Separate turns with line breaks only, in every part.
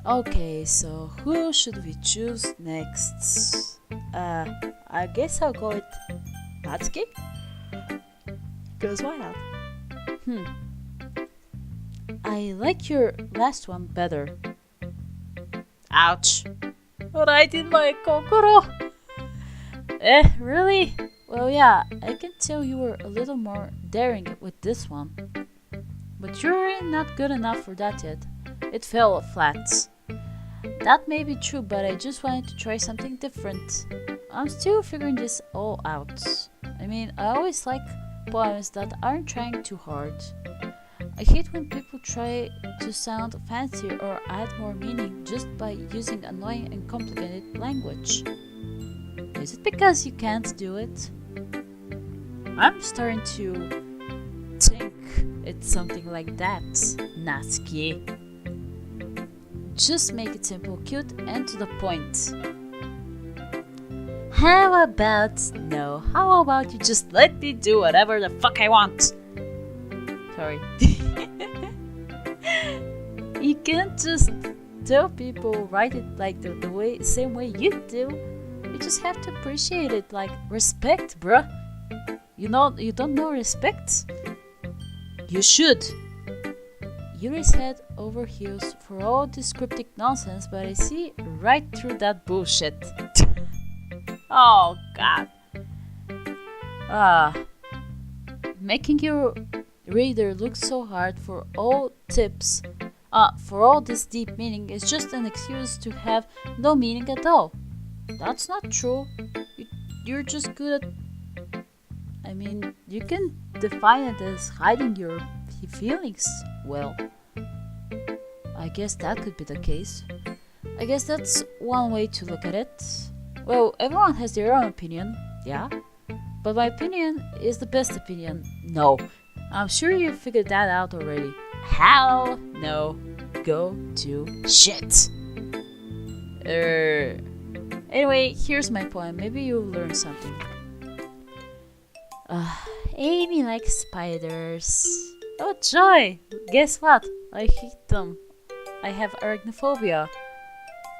Okay, so who should we choose next? I guess I'll go with Natsuki? Because why not? Hmm, I like your last one better. Ouch. Right in my kokoro! Really? Well, yeah, I can tell you were a little more daring with this one. But you're not good enough for that yet. It fell flat. That may be true, but I just wanted to try something different. I'm still figuring this all out. I mean, I always like poems that aren't trying too hard. I hate when people try to sound fancy or add more meaning just by using annoying and complicated language. Is it because you can't do it? I'm starting to think it's something like that, Natsuki. Just make it simple, cute, and to the point. How about no? How about you just let me do whatever the fuck I want? Sorry. You can't just tell people write it like the same way you do. You just have to appreciate it, like respect, bruh. You don't know respect? You should. Yuri's head over heels for all this cryptic nonsense, but I see right through that bullshit. Oh god. Ah. Making your reader look so hard for all tips, for all this deep meaning is just an excuse to have no meaning at all. That's not true. You're just good at. I mean, you can define it as hiding your feelings well. I guess that could be the case. I guess that's one way to look at it. Well, everyone has their own opinion, yeah? But my opinion is the best opinion. No. I'm sure you figured that out already. Hell no. Go to shit. Anyway, here's my poem. Maybe you'll learn something. Amy likes spiders. Oh joy! Guess what? I hate them. I have arachnophobia.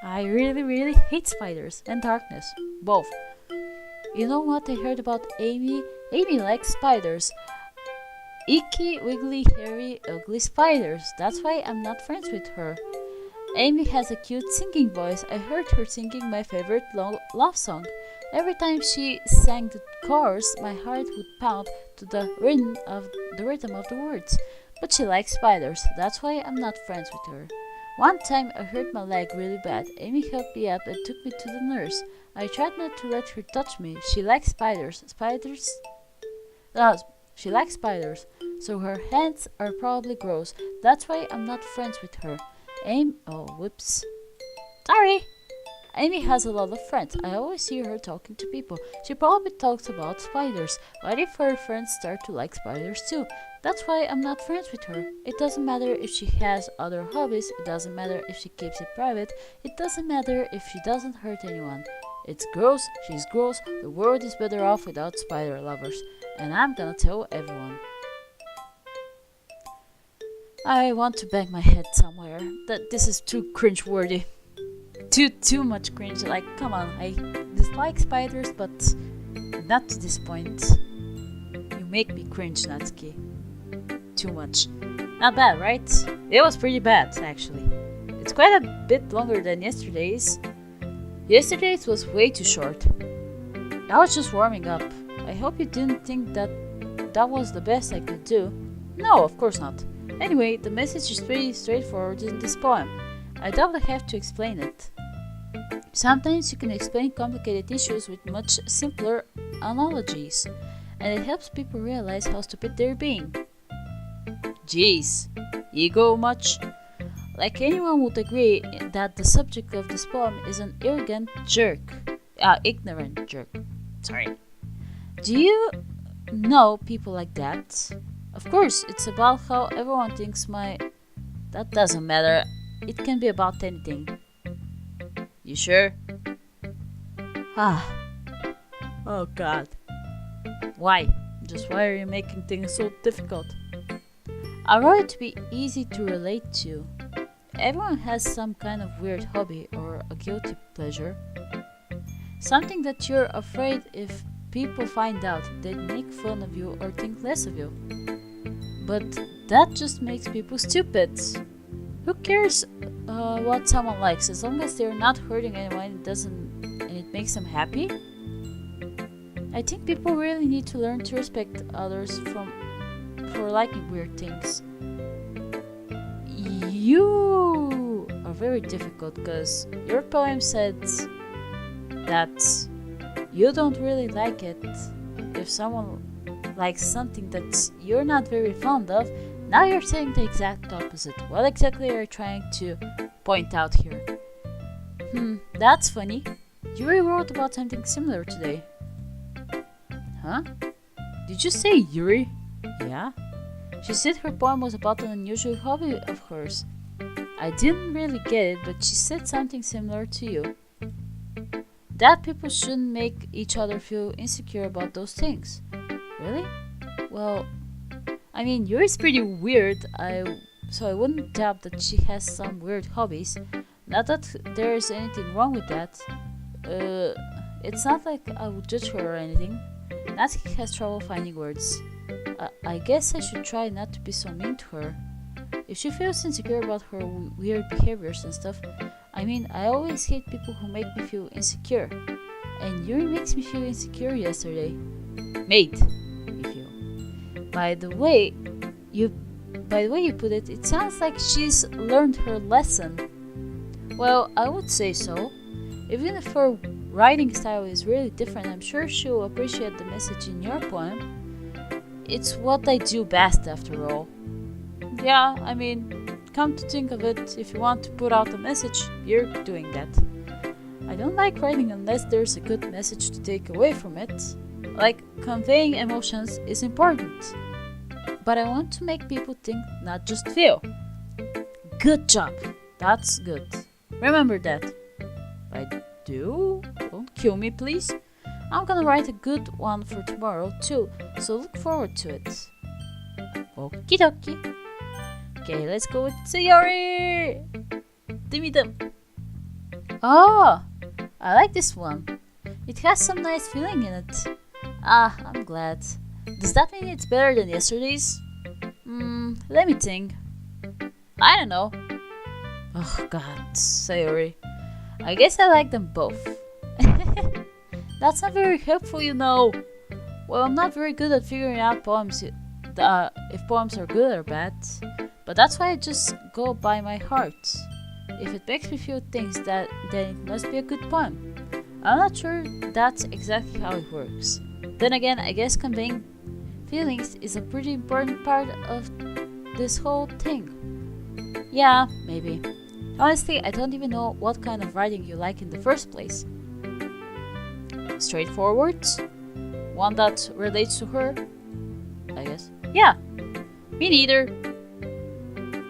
I really hate spiders and darkness. Both. You know what I heard about Amy? Amy likes spiders. Icky, wiggly, hairy, ugly spiders. That's why I'm not friends with her. Amy has a cute singing voice. I heard her singing my favorite love song. Every time she sang the chorus, my heart would pound to the rhythm of the words. But she likes spiders. That's why I'm not friends with her. One time I hurt my leg really bad. Amy helped me up and took me to the nurse. I tried not to let her touch me. She likes spiders. She likes spiders, so her hands are probably gross. That's why I'm not friends with her. Whoops. Sorry. Amy has a lot of friends. I always see her talking to people. She probably talks about spiders. What if her friends start to like spiders too? That's why I'm not friends with her. It doesn't matter if she has other hobbies. It doesn't matter if she keeps it private. It doesn't matter if she doesn't hurt anyone. It's gross. She's gross. The world is better off without spider lovers. And I'm gonna tell everyone. I want to bang my head somewhere. That this is too cringe-worthy. Too much cringe. Like, come on, I dislike spiders, but not to this point. You make me cringe, Natsuki. Too much. Not bad, right? It was pretty bad, actually. It's quite a bit longer than yesterday's. Yesterday's was way too short. I was just warming up. I hope you didn't think that was the best I could do. No, of course not. Anyway, the message is pretty straightforward in this poem. I doubt I have to explain it. Sometimes you can explain complicated issues with much simpler analogies, and it helps people realize how stupid they're being. Jeez, ego much? Like anyone would agree that the subject of this poem is an ignorant jerk. Sorry. Do you know people like that? Of course, it's about how everyone thinks That doesn't matter. It can be about anything. You sure? Oh god. Why? Just why are you making things so difficult? I wrote it to be easy to relate to. everyone has some kind of weird hobby or a guilty pleasure. Something that you're afraid if people find out, they'd make fun of you or think less of you. But that just makes people stupid. Who cares what someone likes as long as they're not hurting anyone and it makes them happy? I think people really need to learn to respect others for liking weird things. You are very difficult because your poem said that you don't really like it if someone likes something that you're not very fond of. Now you're saying the exact opposite. What exactly are you trying to point out here? That's funny. Yuri wrote about something similar today. Huh? Did you say Yuri? Yeah. She said her poem was about an unusual hobby of hers. I didn't really get it, but she said something similar to you. That people shouldn't make each other feel insecure about those things. Really? Well, I mean, Yuri's pretty weird, so I wouldn't doubt that she has some weird hobbies. Not that there's anything wrong with that. It's not like I would judge her or anything. Natsuki has trouble finding words. I guess I should try not to be so mean to her. If she feels insecure about her weird behaviors and stuff, I mean, I always hate people who make me feel insecure. And Yuri makes me feel insecure yesterday. Made me feel. By the way you put it, it sounds like she's learned her lesson. Well, I would say so. Even if her writing style is really different, I'm sure she'll appreciate the message in your poem. It's what I do best, after all. Yeah, I mean, come to think of it, if you want to put out a message, you're doing that. I don't like writing unless there's a good message to take away from it. Like, conveying emotions is important. But I want to make people think, not just feel. Good job. That's good. Remember that. I do? Don't kill me, please. I'm gonna write a good one for tomorrow, too, so look forward to it. Okie dokie. Okay, let's go with Sayori! Dimidum. Oh, I like this one. It has some nice feeling in it. Ah, I'm glad. Does that mean it's better than yesterday's? Let me think. I don't know. Oh god, Sayori. I guess I like them both. That's not very helpful, you know. Well, I'm not very good at figuring out poems, if poems are good or bad. But that's why I just go by my heart. If it makes me feel things, then it must be a good poem. I'm not sure that's exactly how it works. Then again, I guess conveying feelings is a pretty important part of this whole thing. Yeah, maybe. Honestly, I don't even know what kind of writing you like in the first place. Straightforward? One that relates to her? I guess. Yeah, me neither.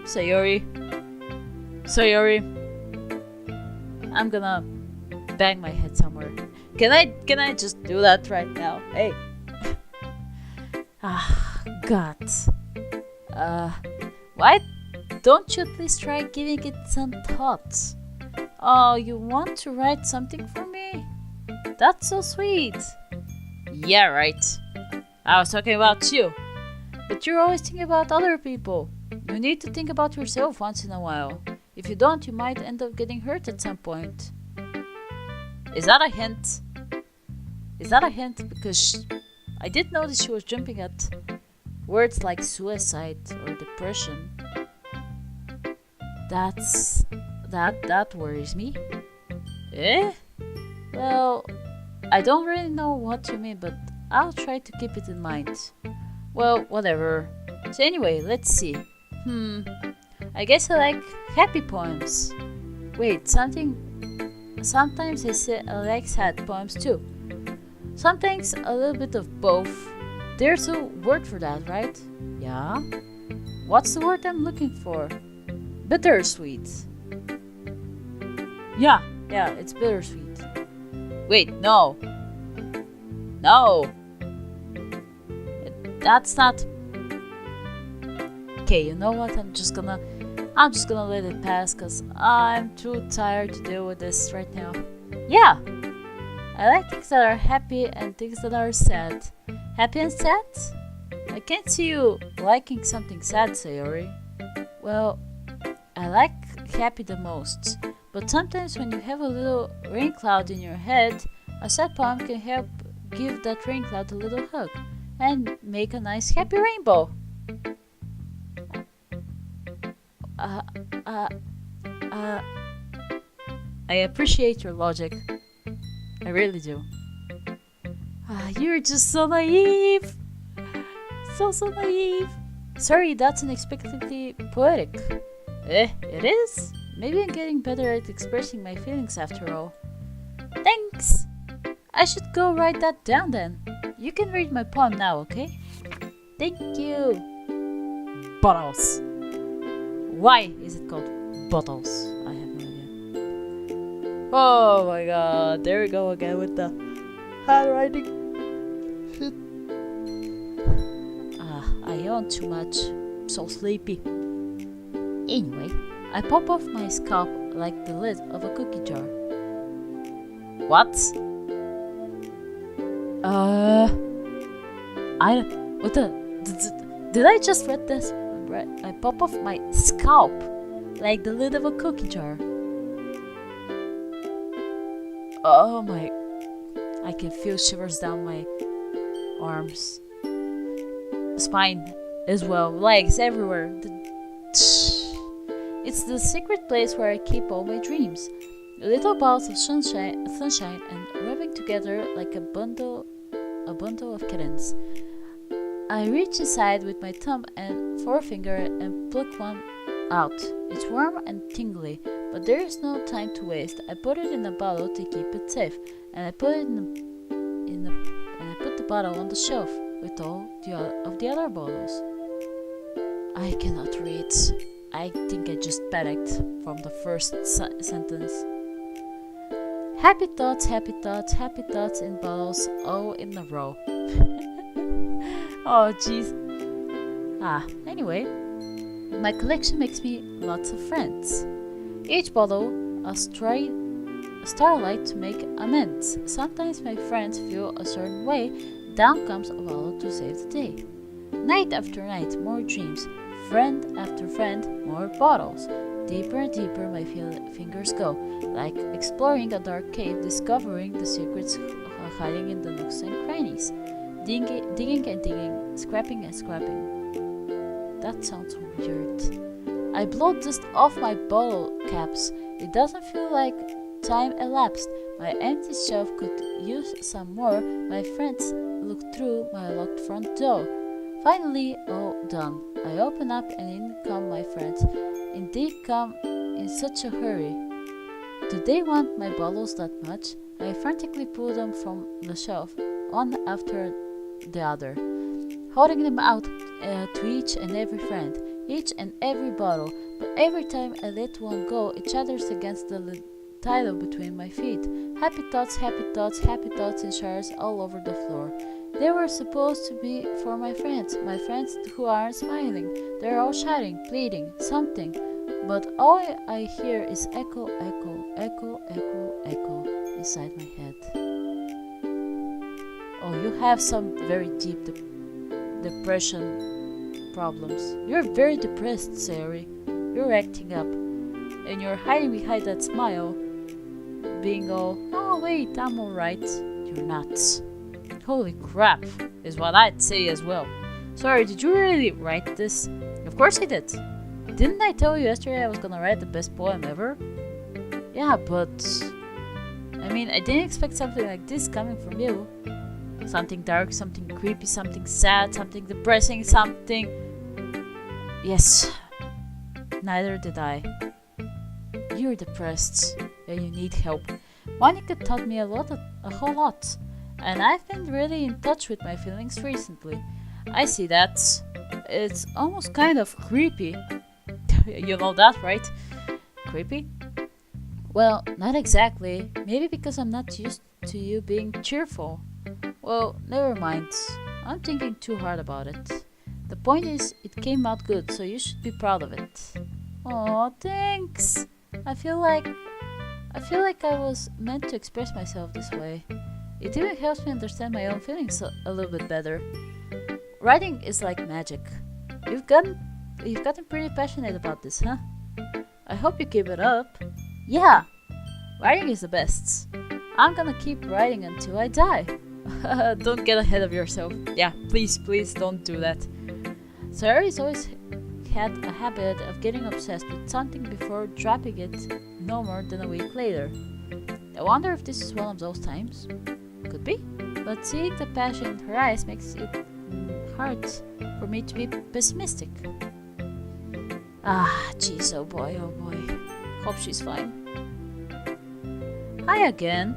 Sayori. I'm gonna bang my head somewhere. Can I just do that right now? Hey. God. Why don't you at least try giving it some thoughts? Oh, you want to write something for me? That's so sweet. Yeah, right. I was talking about you. But you're always thinking about other people. You need to think about yourself once in a while. If you don't, you might end up getting hurt at some point. Is that a hint? Because I did notice she was jumping at words like suicide or depression. That worries me. Eh? Well, I don't really know what you mean, but I'll try to keep it in mind. Well, whatever. So anyway, let's see. I guess I like happy poems. Wait, sometimes I say I like sad poems too. Sometimes a little bit of both. There's a word for that, right? Yeah? What's the word I'm looking for? Bittersweet. Yeah, it's bittersweet. Wait, no. That's not... Okay, you know what? I'm just gonna I'm just gonna let it pass because I'm too tired to deal with this right now. Yeah, I like things that are happy and things that are sad. Happy and sad? I can't see you liking something sad, Sayori. Well, I like happy the most, but sometimes when you have a little rain cloud in your head, a sad poem can help give that rain cloud a little hug and make a nice happy rainbow. Uh, uh, uh, I appreciate your logic. I really do. You're just so naive. So naive. Sorry, that's unexpectedly poetic. It is? Maybe I'm getting better at expressing my feelings after all. Thanks! I should go write that down then. You can read my poem now, okay? Thank you. Bottles. Why is it called bottles? I have no idea. Oh my god, there we go again with the handwriting. Shit. I yawn too much. So sleepy. Anyway, I pop off my scalp like the lid of a cookie jar. What? What the? Did I just read this? I pop off my scalp like the lid of a cookie jar. Oh my. I can feel shivers down my arms. Spine as well. Legs everywhere. It's the secret place where I keep all my dreams. Little balls of sunshine and rubbing together like a bundle of kittens. I reach inside with my thumb and forefinger and pluck one out. It's warm and tingly, but there is no time to waste. I put it in a bottle to keep it safe, and I put the bottle on the shelf with all of the other bottles. I cannot read. I think I just panicked from the first sentence. Happy thoughts in bottles, all in a row. Oh, jeez. Anyway, my collection makes me lots of friends. Each bottle a starlight to make amends. Sometimes my friends feel a certain way. Down comes a bottle to save the day. Night after night, more dreams. Friend after friend, more bottles. Deeper and deeper my fingers go, like exploring a dark cave, discovering the secrets hiding in the nooks and crannies. Digging and digging, scrapping and scrapping. That sounds weird. I blow dust off my bottle caps. It doesn't feel like time elapsed. My empty shelf could use some more. My friends look through my locked front door. Finally, all done. I open up and in come my friends. Indeed come in such a hurry. Do they want my bottles that much? I frantically pull them from the shelf, one after the other, holding them out to each and every friend, each and every bottle, but every time I let one go, it shatters against the tile between my feet. Happy thoughts in showers all over the floor. They were supposed to be for my friends who aren't smiling. They're all shouting, pleading, something, but all I hear is echo, echo, echo, echo, echo inside my head. Oh, you have some very deep depression problems. You're very depressed, Sayori. You're acting up. And you're hiding behind that smile, being all, oh wait, I'm alright. You're nuts. Holy crap, is what I'd say as well. Sorry, did you really write this? Of course I did. Didn't I tell you yesterday I was gonna write the best poem ever? Yeah, but I mean, I didn't expect something like this coming from you. Something dark, something creepy, something sad, something depressing, something... Yes, neither did I. You're depressed and you need help. Monika taught me a whole lot, and I've been really in touch with my feelings recently. I see that. It's almost kind of creepy. You know that, right? Creepy? Well, not exactly. Maybe because I'm not used to you being cheerful. Well, never mind. I'm thinking too hard about it. The point is, it came out good, so you should be proud of it. Aw, thanks. I feel like I was meant to express myself this way. It even helps me understand my own feelings a little bit better. Writing is like magic. You've gotten pretty passionate about this, huh? I hope you keep it up. Yeah, writing is the best. I'm gonna keep writing until I die. Don't get ahead of yourself. Yeah, please don't do that. Sayori's always had a habit of getting obsessed with something before dropping it no more than a week later. I wonder if this is one of those times. Could be, but seeing the passion in her eyes makes it hard for me to be pessimistic. Ah, jeez, oh boy. Hope she's fine. Hi again.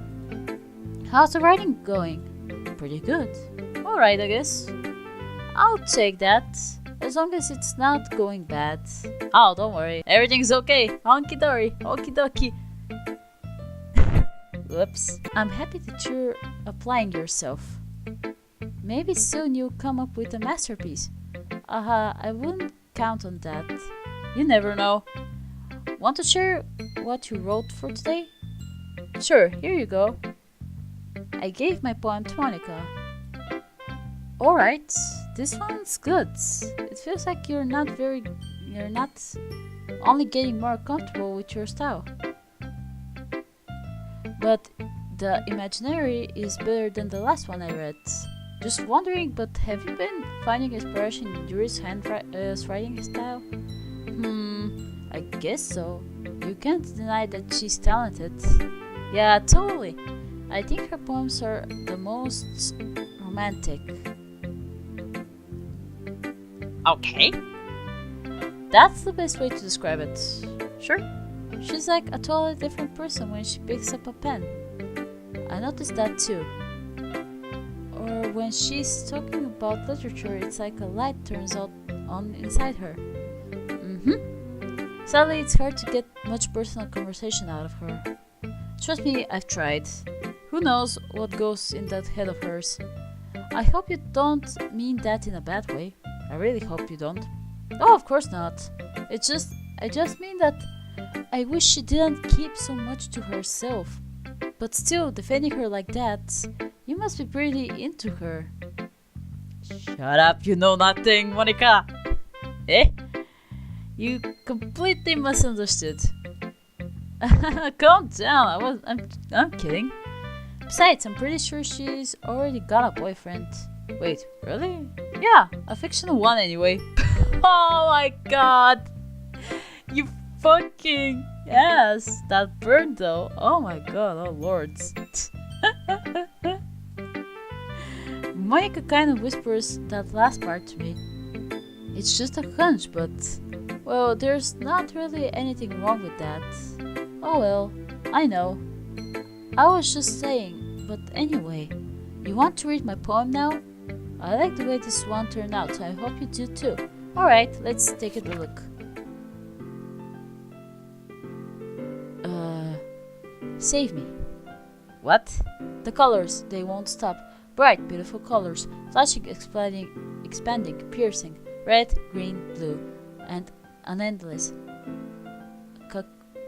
How's the writing going? Pretty good. Alright, I guess. I'll take that, as long as it's not going bad. Oh, don't worry, everything's okay. Honky doki. Whoops. I'm happy that you're applying yourself. Maybe soon you'll come up with a masterpiece. I wouldn't count on that. You never know. Want to share what you wrote for today? Sure, here you go. I gave my poem to Monika. Alright, this one's good. It feels like you're not only getting more comfortable with your style. But the imaginary is better than the last one I read. Just wondering, but have you been finding inspiration in Yuri's writing style? I guess so. You can't deny that she's talented. Yeah, totally. I think her poems are the most romantic. Okay. That's the best way to describe it. Sure. She's like a totally different person when she picks up a pen. I noticed that too. Or when she's talking about literature, it's like a light turns on inside her. Sadly, it's hard to get much personal conversation out of her. Trust me, I've tried. Who knows what goes in that head of hers. I hope you don't mean that in a bad way. I really hope you don't. Oh, of course not. I just mean that I wish she didn't keep so much to herself. But still, defending her like that, you must be pretty into her. Shut up, you know nothing, Monika! Eh? You completely misunderstood. Calm down, I'm kidding. Besides, I'm pretty sure she's already got a boyfriend. Wait, really? Yeah, a fictional one anyway. Oh my god! You fucking ass! That bird though. Oh my god, oh lords. Monika kind of whispers that last part to me. It's just a hunch, but well, there's not really anything wrong with that. Oh well, I know. I was just saying, but anyway, you want to read my poem now? I like the way this one turned out, so I hope you do too. Alright, let's take a look. Save me. What? The colors, they won't stop. Bright, beautiful colors, flashing, expanding, piercing. Red, green, blue, and an endless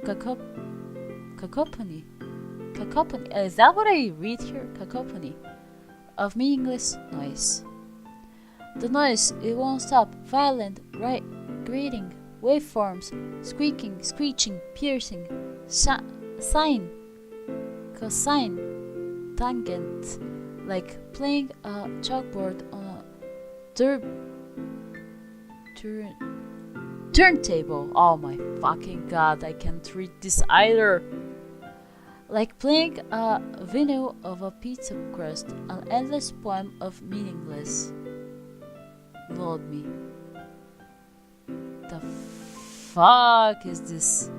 cacophony. Is that what I read here? Cacophony of meaningless noise. The noise, it won't stop. Violent, grating, waveforms, squeaking, screeching, piercing, sine, cosine, tangent, like playing a chalkboard on a turntable. Oh my fucking god, I can't read this either. Like playing a vinyl of a pizza crust, an endless poem of meaningless. Lord me. The fuck is this?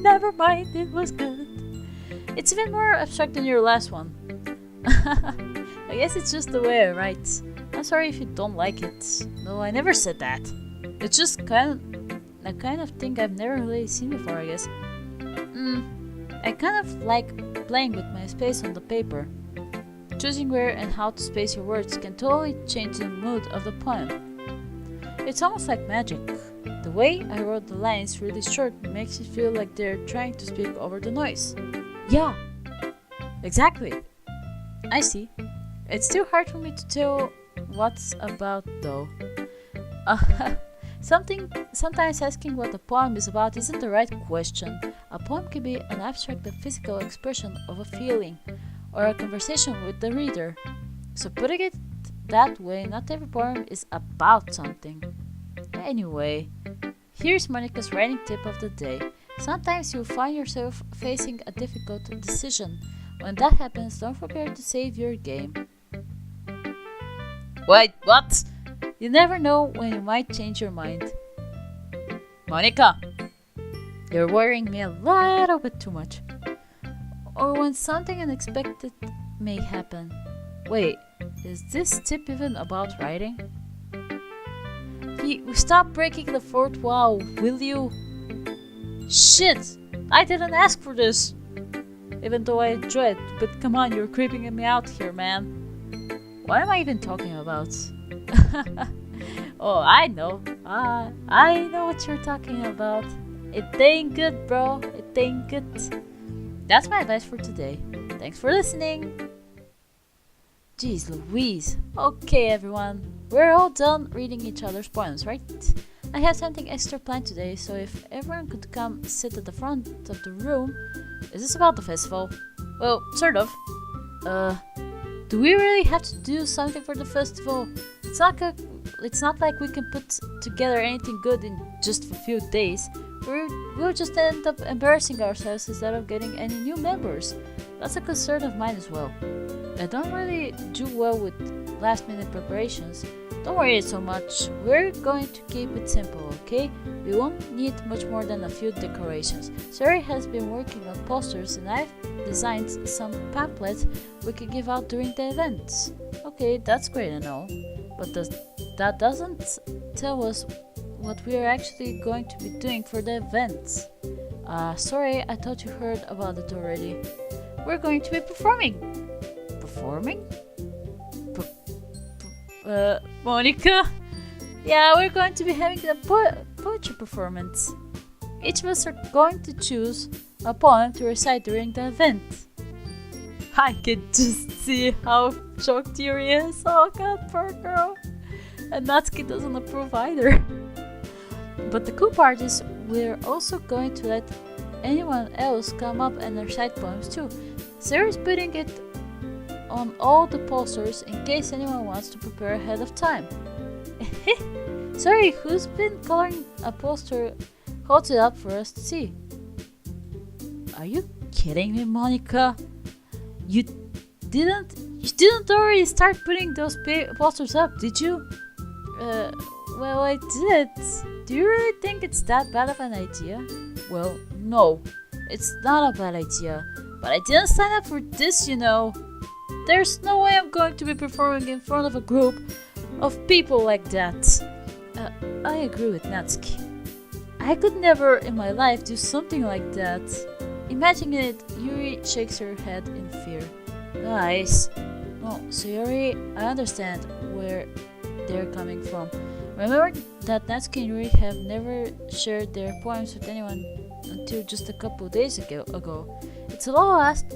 Never mind, it was good. It's even more abstract than your last one. I guess it's just the way I write. I'm sorry if you don't like it. No, I never said that. It's just the kind of thing I've never really seen before, I guess. I kind of like playing with my space on the paper. Choosing where and how to space your words can totally change the mood of the poem. It's almost like magic. The way I wrote the lines really short makes it feel like they're trying to speak over the noise. Yeah, exactly. I see. It's too hard for me to tell what's about though. Sometimes asking what a poem is about isn't the right question. A poem can be an abstract and physical expression of a feeling or a conversation with the reader. So putting it that way, not every poem is about something. Anyway, here's Monika's writing tip of the day. Sometimes you'll find yourself facing a difficult decision. When that happens, don't forget to save your game. Wait, what? You never know when you might change your mind. Monika, you're worrying me a little bit too much. Or when something unexpected may happen. Wait, is this tip even about writing? Stop breaking the fourth wall, will you? Shit! I didn't ask for this! Even though I enjoy it, but come on, you're creeping me out here, man. What am I even talking about? Oh, I know. I know what you're talking about. It ain't good, bro. It ain't good. That's my advice for today. Thanks for listening. Jeez Louise. Okay, everyone. We're all done reading each other's poems, right? I have something extra planned today, so if everyone could come sit at the front of the room. Is this about the festival? Well, sort of. Do we really have to do something for the festival? It's not like we can put together anything good in just a few days. We'll just end up embarrassing ourselves instead of getting any new members. That's a concern of mine as well. I don't really do well with last minute preparations. Don't worry so much. We're going to keep it simple, okay? We won't need much more than a few decorations. Sari has been working on posters and I've designed some pamphlets we can give out during the event. Okay, that's great and all, but that doesn't tell us what we are actually going to be doing for the event. Sorry, I thought you heard about it already. We're going to be performing. Performing? Monika? Yeah, we're going to be having a poetry performance. Each of us are going to choose a poem to recite during the event. I can just see how shocked Yuri is. Oh god, poor girl. And Natsuki doesn't approve either. But the cool part is we're also going to let anyone else come up and recite poems too. Sarah's putting it on all the posters in case anyone wants to prepare ahead of time. Sorry, who's been coloring a poster? Holds it up for us to see. Are you kidding me, Monika? You didn't already start putting those posters up, did you? Well, I did. Do you really think it's that bad of an idea? Well, no, it's not a bad idea. But I didn't sign up for this, you know. There's no way I'm going to be performing in front of a group of people like that. I agree with Natsuki. I could never in my life do something like that. Imagining it, Yuri shakes her head in fear. Nice. No, Sayori, I understand where they're coming from. Remember that Natsuki and Yuri have never shared their poems with anyone until just a couple days ago. It's a lot asked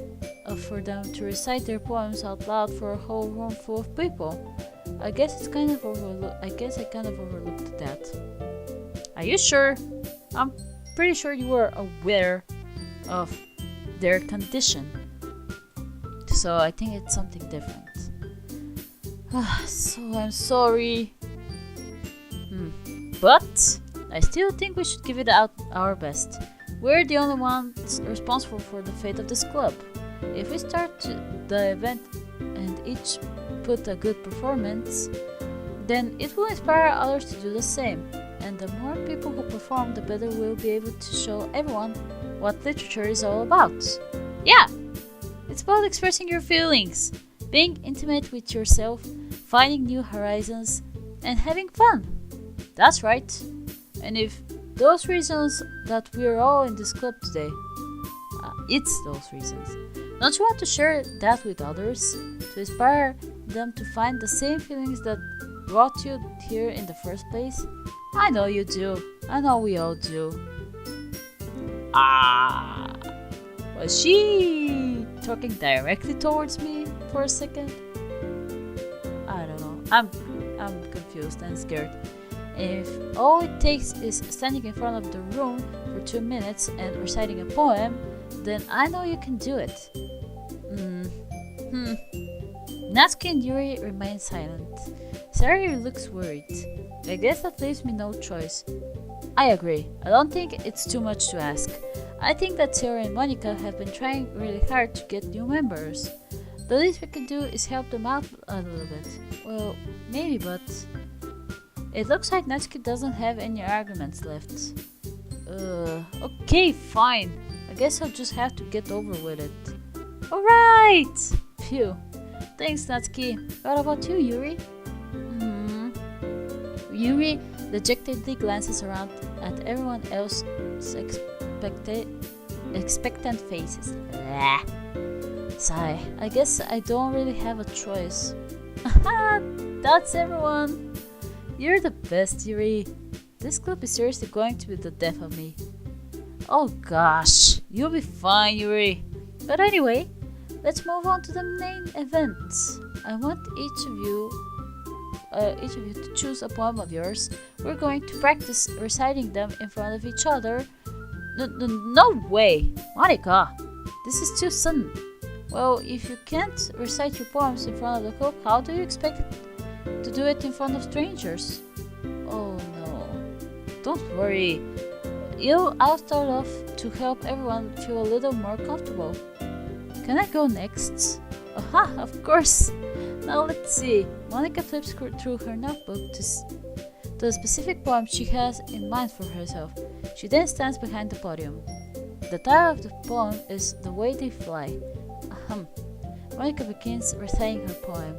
for them to recite their poems out loud for a whole room full of people. I guess I kind of overlooked that. Are you sure? I'm pretty sure you were aware of their condition. So I think it's something different. So I'm sorry. But I still think we should give it out our best. We're the only ones responsible for the fate of this club. If we start the event and each put a good performance, then it will inspire others to do the same. And the more people who perform, the better we'll be able to show everyone what literature is all about. Yeah! It's about expressing your feelings, being intimate with yourself, finding new horizons, and having fun. That's right. And if those reasons that we're all in this club today, it's those reasons. Don't you want to share that with others? To inspire them to find the same feelings that brought you here in the first place? I know you do. I know we all do. Ah! Was she talking directly towards me for a second? I don't know. I'm confused and scared. If all it takes is standing in front of the room for 2 minutes and reciting a poem, then I know you can do it. Natsuki and Yuri remain silent. Sayori looks worried. I guess that leaves me no choice. I agree. I don't think it's too much to ask. I think that Sayori and Monika have been trying really hard to get new members. The least we can do is help them out a little bit. Well, maybe, but it looks like Natsuki doesn't have any arguments left. Okay, fine. I guess I'll just have to get over with it. Alright! Phew. Thanks, Natsuki. What about you, Yuri? Yuri dejectedly glances around at everyone else's expectant faces. Blah. Sigh. I guess I don't really have a choice. Haha, that's everyone. You're the best, Yuri. This club is seriously going to be the death of me. Oh gosh, you'll be fine, Yuri. But anyway, let's move on to the main event. I want each of you to choose a poem of yours. We're going to practice reciting them in front of each other. No way, Monika. This is too sudden. Well, if you can't recite your poems in front of the club, how do you expect to do it in front of strangers? Oh no. Don't worry. I'll start off to help everyone feel a little more comfortable. Can I go next? Aha, of course! Now let's see. Monika flips through her notebook to a specific poem she has in mind for herself. She then stands behind the podium. The title of the poem is The Way They Fly. Monika begins reciting her poem.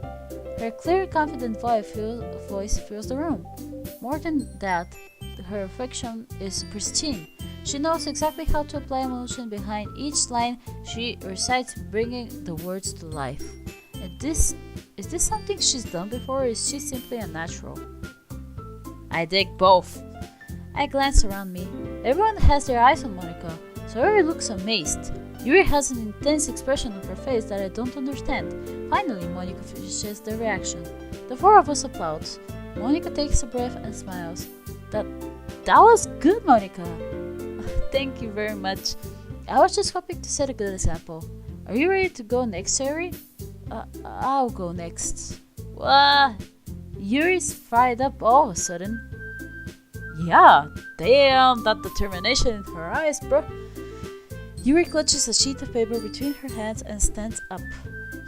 Her clear, confident voice fills the room. More than that, her affection is pristine. She knows exactly how to apply emotion behind each line she recites, bringing the words to life. Is this something she's done before, or is she simply a natural? I dig both. I glance around me. Everyone has their eyes on Monika. Sayori looks amazed. Yuri has an intense expression on her face that I don't understand. Finally, Monika finishes the reaction. The four of us applaud. Monika takes a breath and smiles. That was good, Monika. Thank you very much. I was just hoping to set a good example. Are you ready to go next, Sayori? I'll go next. What? Yuri's fired up all of a sudden. Yeah, damn, that determination in her eyes, bro. Yuri clutches a sheet of paper between her hands and stands up.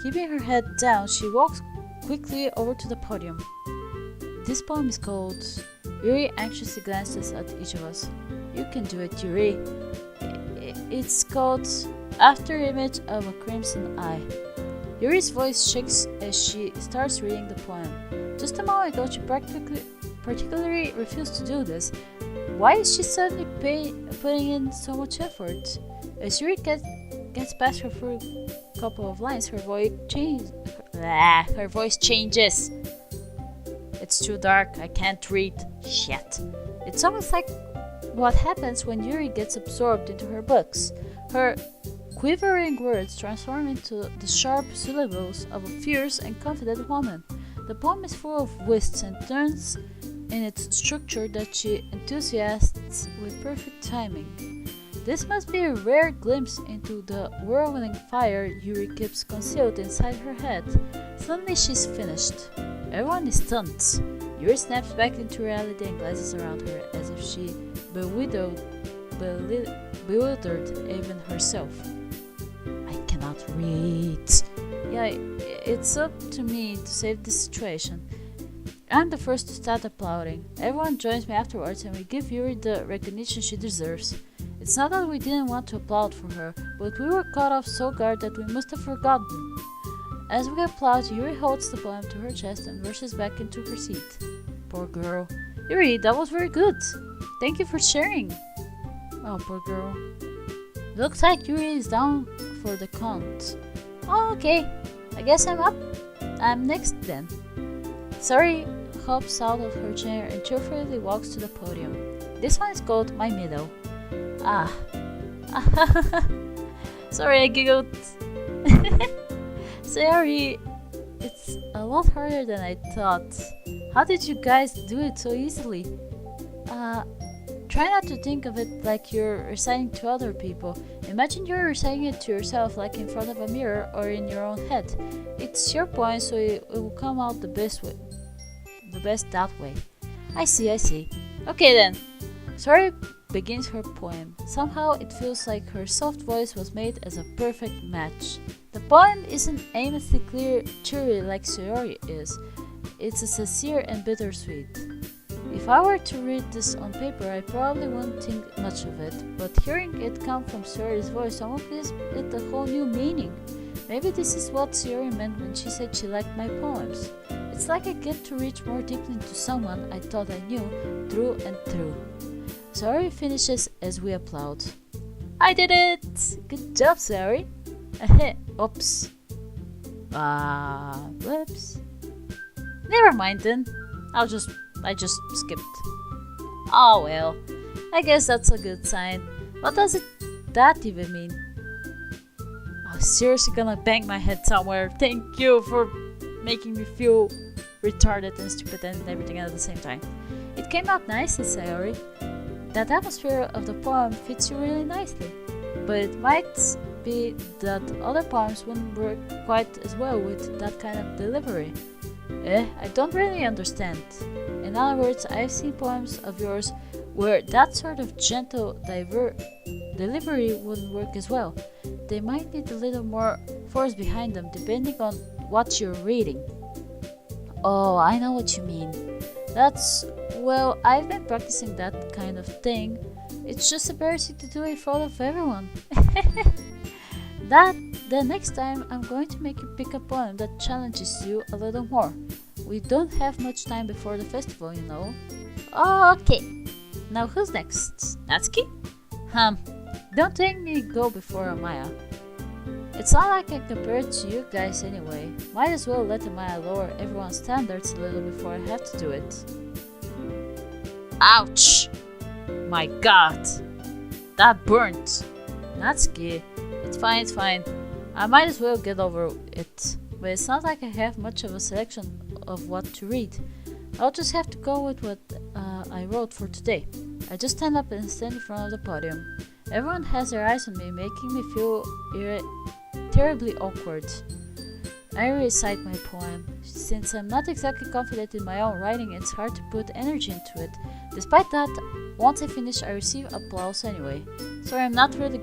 Keeping her head down, she walks quickly over to the podium. This poem is called... Yuri anxiously glances at each of us. You can do it, Yuri. It's called After Image of a Crimson Eye. Yuri's voice shakes as she starts reading the poem. Just a moment ago, she particularly refused to do this. Why is she suddenly putting in so much effort? As Yuri gets past her first couple of lines, her voice changes. It's too dark, I can't read. Shit. It's almost like what happens when Yuri gets absorbed into her books. Her quivering words transform into the sharp syllables of a fierce and confident woman. The poem is full of twists and turns in its structure that she enthusiasts with perfect timing. This must be a rare glimpse into the whirling fire Yuri keeps concealed inside her head. Suddenly she's finished. Everyone is stunned. Yuri snaps back into reality and glances around her as if she bewildered even herself. I cannot read. Yeah, it's up to me to save this situation. I'm the first to start applauding. Everyone joins me afterwards and we give Yuri the recognition she deserves. It's not that we didn't want to applaud for her, but we were caught off so guard that we must have forgotten. As we applaud, Yuri holds the poem to her chest and rushes back into her seat. Poor girl. Yuri, that was very good. Thank you for sharing. Oh, poor girl. Looks like Yuri is down for the count. Oh, okay, I guess I'm up. I'm next then. Sari hops out of her chair and cheerfully walks to the podium. This one is called My Middle. Ah. Sorry, I giggled. Sorry, it's a lot harder than I thought. How did you guys do it so easily? Try not to think of it like you're reciting to other people. Imagine you're reciting it to yourself, like in front of a mirror or in your own head. It's your point, so it will come out the best way. The best that way. I see. Okay then. Sari begins her poem. Somehow it feels like her soft voice was made as a perfect match. The poem isn't aimlessly clear, cheery like Sayori is. It's a sincere and bittersweet. If I were to read this on paper, I probably wouldn't think much of it, but hearing it come from Sayori's voice somehow gives it a whole new meaning. Maybe this is what Sayori meant when she said she liked my poems. It's like I get to reach more deeply into someone I thought I knew, through and through. Sayori finishes as we applaud. I did it! Good job, Sayori! Oops. Whoops. Never mind then. I just skipped. Oh well. I guess that's a good sign. What does that even mean? I'm seriously gonna bang my head somewhere. Thank you for making me feel retarded and stupid and everything at the same time. It came out nicely, Sayori. That atmosphere of the poem fits you really nicely. But it might be that other poems wouldn't work quite as well with that kind of delivery. I don't really understand. In other words, I've seen poems of yours where that sort of gentle delivery wouldn't work as well. They might need a little more force behind them depending on what you're reading. Oh, I know what you mean. Well, I've been practicing that kind of thing. It's just embarrassing to do it in front of everyone. The next time I'm going to make you pick a poem that challenges you a little more. We don't have much time before the festival, you know. Okay. Now who's next? Natsuki? Don't make me go before Amaya. It's not like I compare it to you guys anyway. Might as well let Amaya lower everyone's standards a little before I have to do it. Ouch! My god! That burnt! Natsuki, it's fine. I might as well get over it. But it's not like I have much of a selection of what to read. I'll just have to go with what I wrote for today. I just stand up and stand in front of the podium. Everyone has their eyes on me, making me feel terribly awkward. I recite my poem. Since I'm not exactly confident in my own writing, it's hard to put energy into it. Despite that, once I finish, I receive applause anyway. Sorry, I'm not really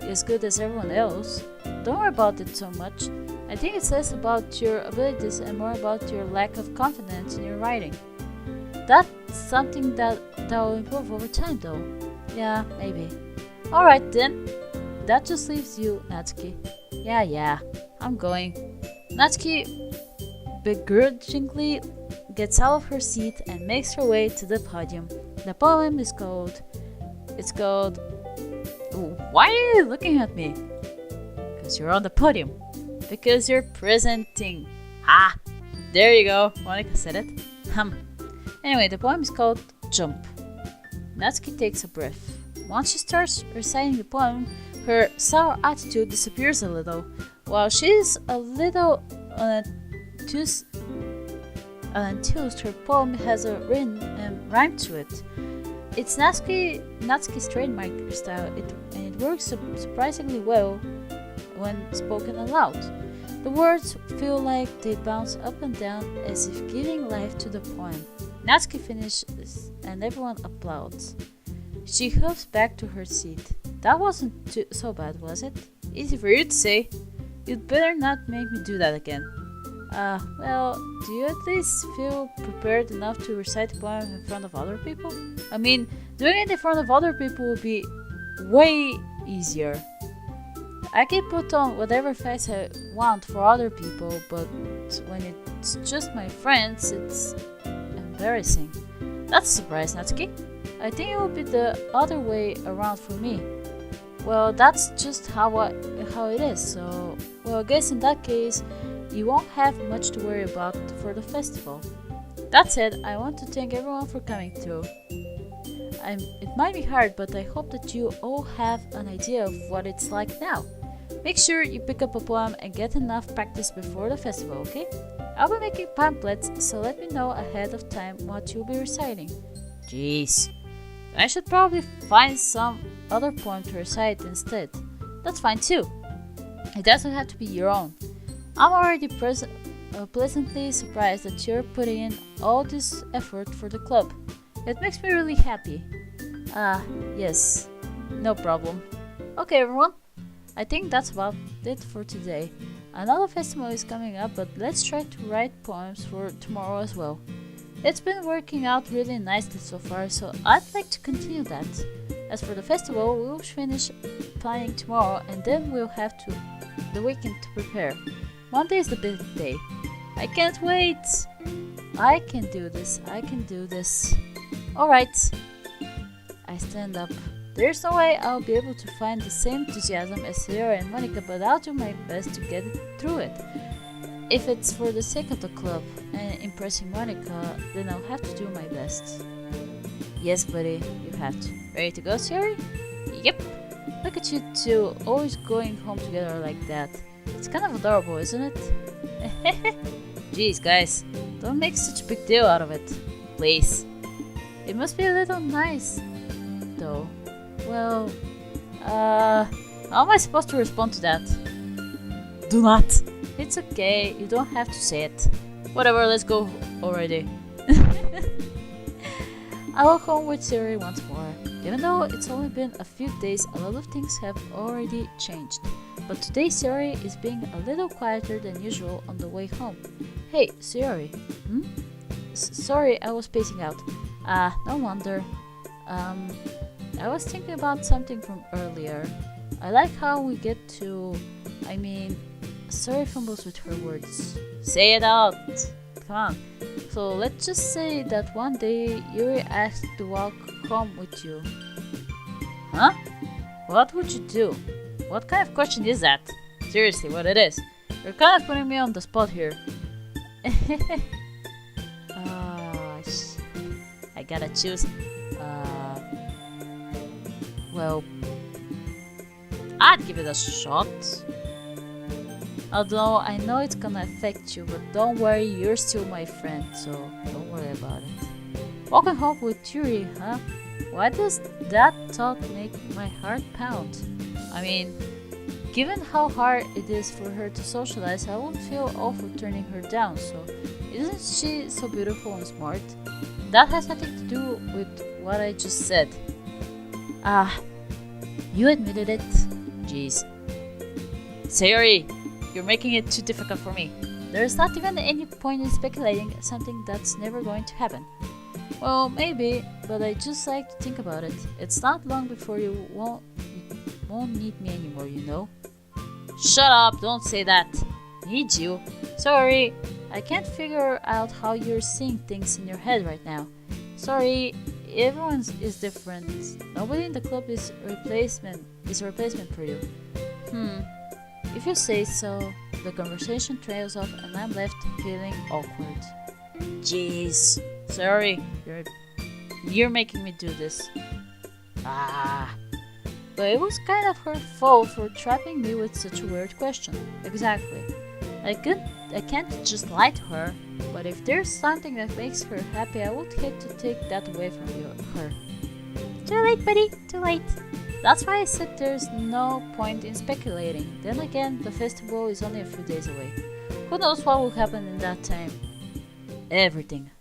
as good as everyone else. Don't worry about it so much. I think it's less about your abilities and more about your lack of confidence in your writing. That's something that will improve over time though. Yeah, maybe. Alright then. That just leaves you, Natsuki. Yeah, I'm going. Natsuki begrudgingly gets out of her seat and makes her way to the podium. The poem is called... Why are you looking at me? Because you're on the podium. Because you're presenting. There you go. Monika said it. Anyway, the poem is called Jump. Natsuki takes a breath. Once she starts reciting the poem, her sour attitude disappears a little. While she's a little unenthused, her poem has a rhyme to it. It's Natsuki's trademark style, and it works surprisingly well when spoken aloud. The words feel like they bounce up and down as if giving life to the poem. Natsuki finishes and everyone applauds. She hoofs back to her seat. That wasn't so bad, was it? Easy for you to say. You'd better not make me do that again. Well, do you at least feel prepared enough to recite the poem in front of other people? I mean, doing it in front of other people would be way easier. I can put on whatever face I want for other people, but when it's just my friends, it's embarrassing. That's a surprise, Natsuki. I think it will be the other way around for me. Well, that's just how it is. So, well, I guess in that case, you won't have much to worry about for the festival. That said, I want to thank everyone for coming through. It might be hard, but I hope that you all have an idea of what it's like now. Make sure you pick up a poem and get enough practice before the festival, okay? I'll be making pamphlets, so let me know ahead of time what you'll be reciting. Jeez. I should probably find some other poem to recite instead. That's fine too. It doesn't have to be your own. I'm already pleasantly surprised that you're putting in all this effort for the club. It makes me really happy. Yes, no problem. Okay, everyone, I think that's about it for today. Another festival is coming up, but let's try to write poems for tomorrow as well. It's been working out really nicely so far, so I'd like to continue that. As for the festival, we'll finish planning tomorrow and then we'll have the weekend to prepare. Monday is the big day. I can't wait! I can do this, I can do this. Alright. I stand up. There's no way I'll be able to find the same enthusiasm as Sayori and Monika, but I'll do my best to get through it. If it's for the sake of the club and impressing Monika, then I'll have to do my best. Yes, buddy, you have to. Ready to go, Sayori? Yep. Look at you two, always going home together like that. It's kind of adorable, isn't it? Jeez, guys, don't make such a big deal out of it. Please. It must be a little nice, though. Well, how am I supposed to respond to that? Do not. It's okay, you don't have to say it. Whatever, let's go already. I walk home with Sayori once more. Even though it's only been a few days, a lot of things have already changed. But today Sayori is being a little quieter than usual on the way home. Hey, Sayori. Sorry, I was spacing out. No wonder. I was thinking about something from earlier. I like how we get to... Sorry fumbles with her words. Say it out! Come on. So let's just say that one day Yuri asked to walk home with you. Huh? What would you do? What kind of question is that? Seriously, what it is? You're kind of putting me on the spot here. I gotta choose. Well, I'd give it a shot. Although I know it's gonna affect you, but don't worry, you're still my friend, so don't worry about it. Walking home with Yuri, huh? Why does that thought make my heart pound? Given how hard it is for her to socialize, I would feel awful turning her down, so isn't she so beautiful and smart? That has nothing to do with what I just said. You admitted it? Jeez. Sayori, you're making it too difficult for me. There's not even any point in speculating something that's never going to happen. Well, maybe, but I just like to think about it. It's not long before you won't need me anymore, you know? Shut up, don't say that. Need you? Sorry, I can't figure out how you're seeing things in your head right now. Sorry, everyone is different. Nobody in the club is a replacement for you. If you say so. The conversation trails off and I'm left feeling awkward. Jeez. Sorry, you're making me do this. But it was kind of her fault for trapping me with such a weird question. Exactly. I can't just lie to her, but if there's something that makes her happy, I would hate to take that away from her. Too late, buddy, too late. That's why I said there's no point in speculating. Then again, the festival is only a few days away. Who knows what will happen in that time? Everything.